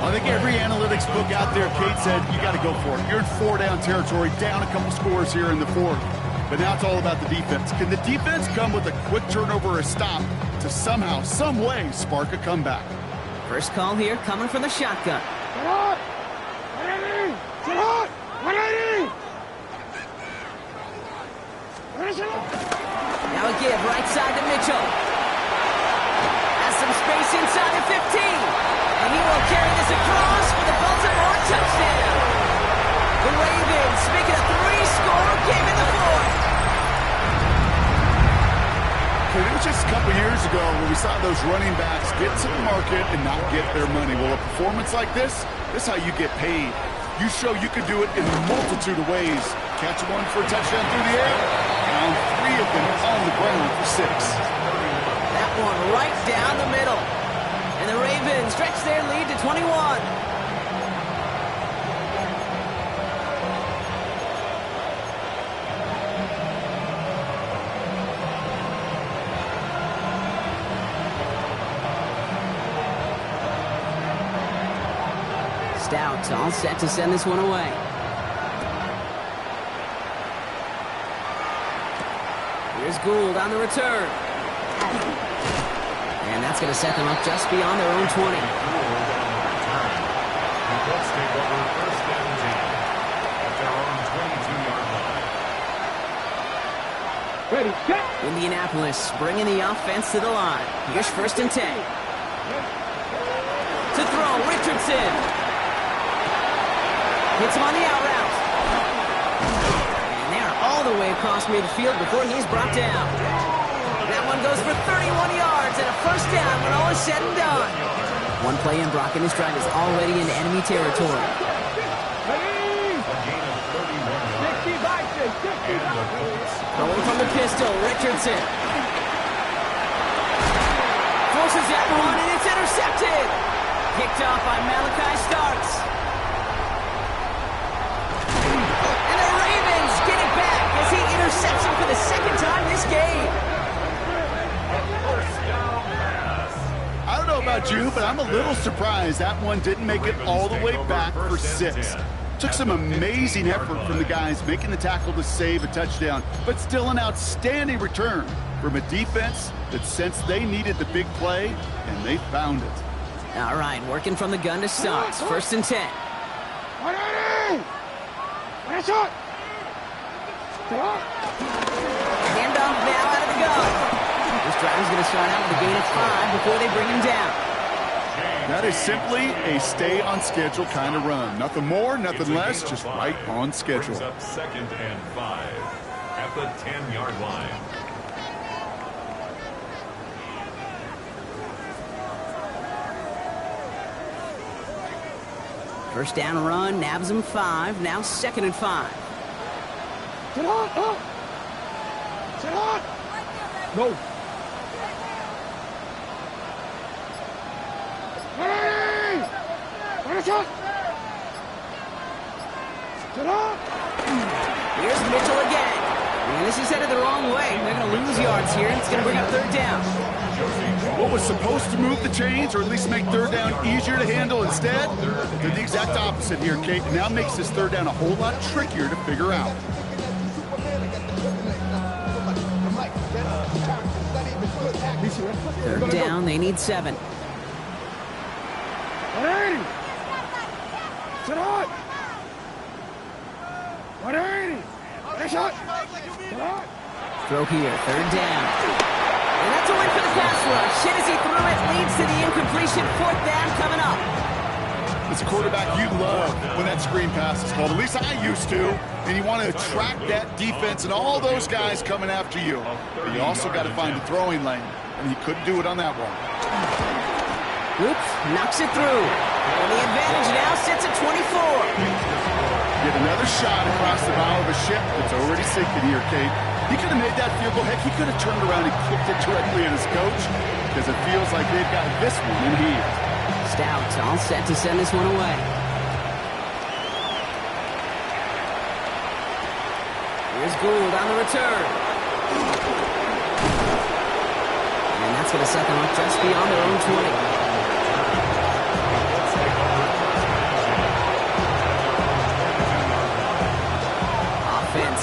I think every analytics book out there, Kate said, you got to go for it. You're in four-down territory, down a couple scores here in the fourth. But now it's all about the defense. Can the defense come with a quick turnover or a stop to somehow, some way, spark a comeback? First call here coming from the shotgun. Get hot. 180. Get hot. 180. Now a give right side to Mitchell. Has some space inside the 15. And he will carry this across for the Baltimore touchdown. The Ravens make it a 3-score game in the fourth. It was just a couple years ago when we saw those running backs get to the market and not get their money. Well, a performance like this is how you get paid. You show you can do it in a multitude of ways. Catch one for a touchdown through the air, and 3 of them on the ground for 6. That one right down the middle. And the Ravens stretch their lead to 21. Stout all set to send this one away. Here's Gould on the return. And that's going to set them up just beyond their own 20. Let's take over first and 10 at their own 22-yard line. Ready, set. Indianapolis bringing the offense to the line. Here's first and 10. To throw, Richardson. Hits him on the out route. And they're all the way across midfield before he's brought down. That one goes for 31 yards and a first down when all is said and done. One play in, Brock, and his drive is already in enemy territory. Ready. 60 by 6. 60 by 6. Going from the pistol, Richardson. Forces that one, and it's intercepted. Picked off by Malachi Starks. And the Ravens get it back as he intercepts him for the second time this game. First down pass. I don't know about you, but I'm a little surprised that one didn't make it all the way back for 6. Took some amazing effort from the guys making the tackle to save a touchdown, but still an outstanding return from a defense that sensed they needed the big play, and they found it. All right, working from the gun to Starks. First and 10. 180. That's it. Handoff now out of the gun. This drive is going to start out with a gain of 5 before they bring him down. That is simply a stay-on-schedule kind of run. Nothing more, nothing less, just right on schedule. Brings up second and 5 at the 10-yard line. First down run, nabs him 5. Now 2nd and 5. Sit on, up. Sit on. No. Hey! What a shot! Sit on. Here's Mitchell again. And this is headed the wrong way. They're going to lose yards here. It's going to bring up 3rd down. What was supposed to move the chains, or at least make 3rd down easier to handle instead, did the exact opposite here, Kate. Now makes this 3rd down a whole lot trickier to figure out. 3rd down, they need 7. 180. Sit on. 180. Nice shot. Sit on. Throw here, 3rd down. And that's a win for the pass rush. Shit as he threw it, leads to the incompletion. 4th down coming up. As a quarterback, you love when that screen pass is called. At least I used to. And you want to attract that defense and all those guys coming after you. But you also got to find the throwing lane. And he couldn't do it on that one. Oops, knocks it through. And the advantage now sits at 24. Get another shot across the bow of a ship that's already sinking here, Kate. He could have made that field goal. Heck, he could have turned around and kicked it directly at his coach, because it feels like they've got this one in hand. Stout all set to send this one away. Here's Gould on the return. And that's going to set them up just beyond their own 20.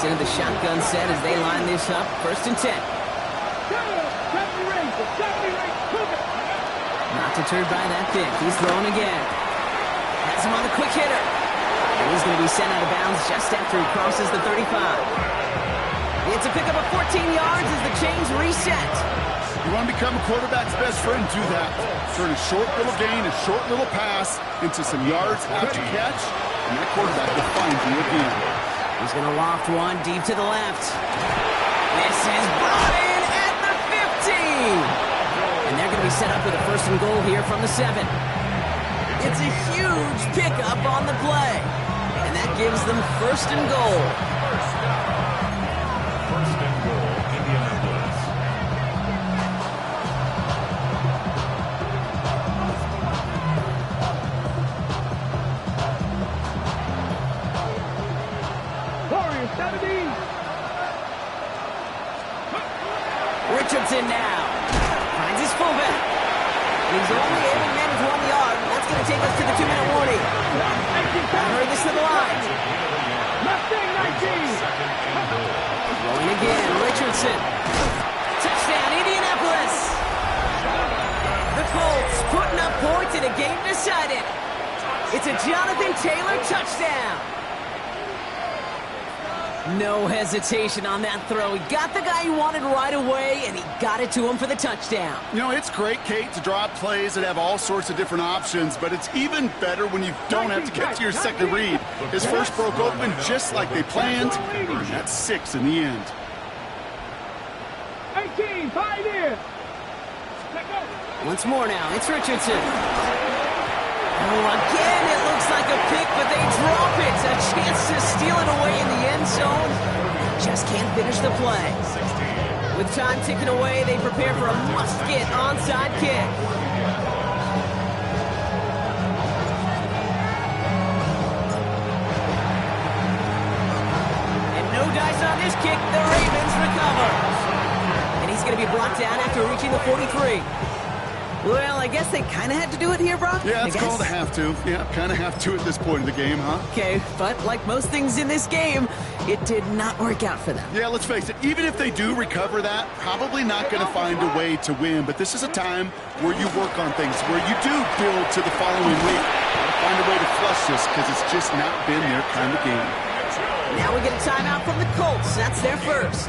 Into the shotgun set as they line this up. 1st and 10. Not deterred by that pick. He's throwing again. Has him on the quick hitter. And he's going to be sent out of bounds just after he crosses the 35. It's a pickup of 14 yards as the chains reset. You want to become a quarterback's best friend, do that. Turn a short little gain, a short little pass into some yards after catch, and that quarterback will find you again. He's going to loft one deep to the left. This is brought in at the 15. And they're going to be set up with a 1st and goal here from the 7. It's a huge pickup on the play. And that gives them 1st and goal. 1st and goal, Indianapolis. Richardson now finds his fullback. He's only able to manage 1 yard. That's going to take us to the 2-minute warning. Heard this to the line. Rolling again, Richardson. Touchdown, Indianapolis. The Colts putting up points in a game decided. It's a Jonathan Taylor touchdown. No hesitation on that throw. He got the guy he wanted right away, and he got it to him for the touchdown. You know, it's great, Kate, to draw up plays that have all sorts of different options, but it's even better when you don't have to get to your second read. His first broke open just like they planned, and that's 6 in the end. 18, 5 in. Once more now, it's Richardson. Oh, again, it looks like a pick, but they drop it. A chance to steal it away in the end zone. Just can't finish the play. 16. With time ticking away, they prepare for a must-get onside kick. And no dice on this kick. The Ravens recover. And he's going to be brought down after reaching the 43. Well, I guess they kind of had to do it here, Brock? Yeah, it's called a have to. Yeah, kind of have to at this point in the game, huh? Okay, but like most things in this game, it did not work out for them. Yeah, let's face it, even if they do recover that, probably not going to find a way to win. But this is a time where you work on things, where you do build to the following week. Find a way to flush this, because it's just not been their kind of game. Now we get a timeout from the Colts. That's their first.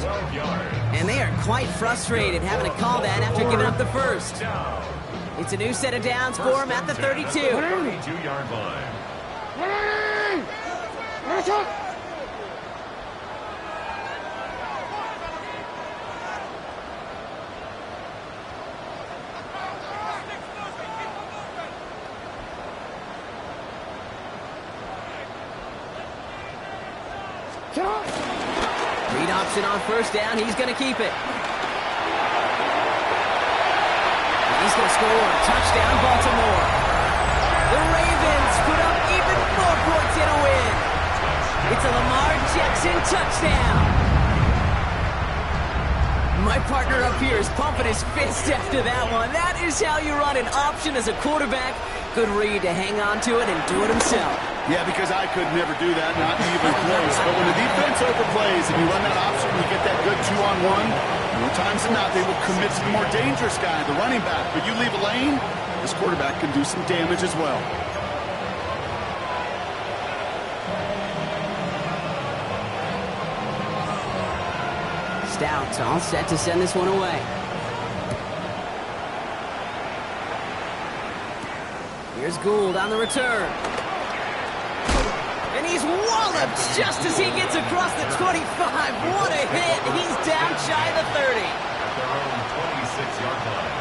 And they are quite frustrated having to call that after giving up the first. It's a new set of downs for him at the 32. 32-yard line. Read option on first down. He's going to keep it. He's going to score. Touchdown, Baltimore. The Ravens put up even more points in a win. It's a Lamar Jackson touchdown. My partner up here is pumping his fist after that one. That is how you run an option as a quarterback. Good read to hang on to it and do it himself. Yeah, because I could never do that, not even close. But when the defense overplays and you run that option, you get that good 2-on-1. More times than not, they will commit to the more dangerous guy, the running back. But you leave a lane, this quarterback can do some damage as well. Stout all set to send this one away. Here's Gould on the return. And he's walloped just as he gets across the 25. What a hit. He's down shy of the 30. At their own 26-yard line.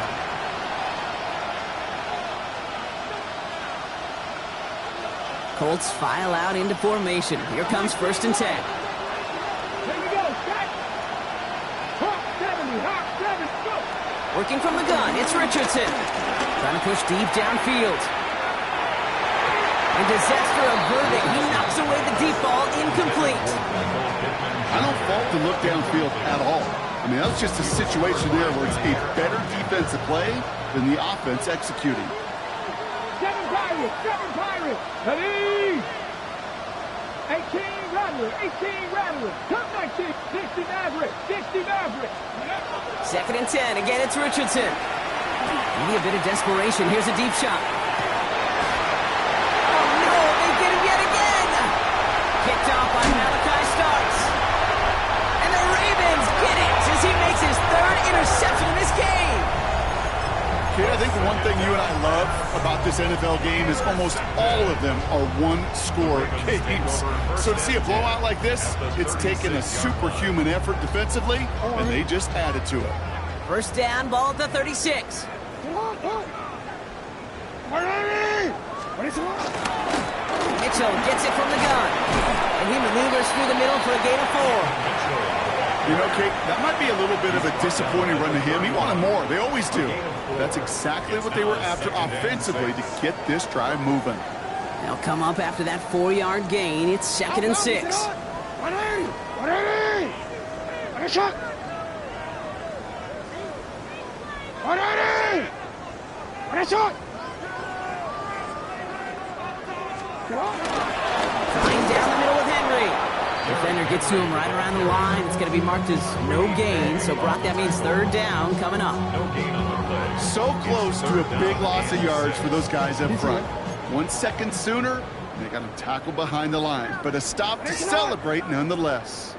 Colts file out into formation. Here comes 1st and 10. Here we go, Scott. Hawk 70, Hawk 7, go. Working from the gun, it's Richardson. Trying to push deep downfield. And disaster averted. He knocks away the deep ball, incomplete. I don't fault the look downfield at all. I mean, that's just a situation there where it's a better defensive play than the offense executing. 7 Pirates, ready? 18 Rattlers, 18 Rattlers, come 19, 60 Mavericks, 60 Mavericks. 2nd and 10, again it's Richardson. Maybe a bit of desperation, here's a deep shot. Oh no, they did it yet again! Picked off by Malachi Starks. And the Ravens get it as he makes his 3rd interception in this game. Kid, I think the one thing you and I love about this NFL game is almost all of them are one-score games. So to see a blowout like this, it's taken a superhuman effort defensively, and they just added to it. 1st down, ball at the 36. Mitchell gets it from the gun. And he maneuvers through the middle for a gain of 4. You know, Kate, that might be a little bit of a disappointing run to him. He wanted more. They always do. That's exactly what they were after offensively to get this drive moving. They'll come up after that 4-yard gain. It's 2nd and 6. Flying down the middle with Henry. Defender gets to him right around the line. It's going to be marked as no gain. So, Brock, that means 3rd down coming up. No gain on the play. So close to a big loss of yards for those guys up front. 1 second sooner, they got to tackle behind the line. But a stop to celebrate nonetheless.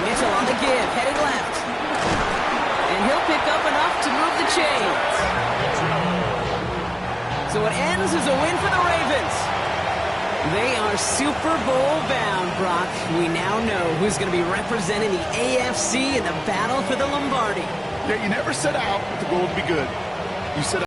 Mitchell on the give, heading left. And he'll pick up enough to move the chains. So it ends as a win for the Ravens. They are Super Bowl bound, Brock. We now know who's going to be representing the AFC in the battle for the Lombardi. Yeah, you never set out with the goal to be good. You set out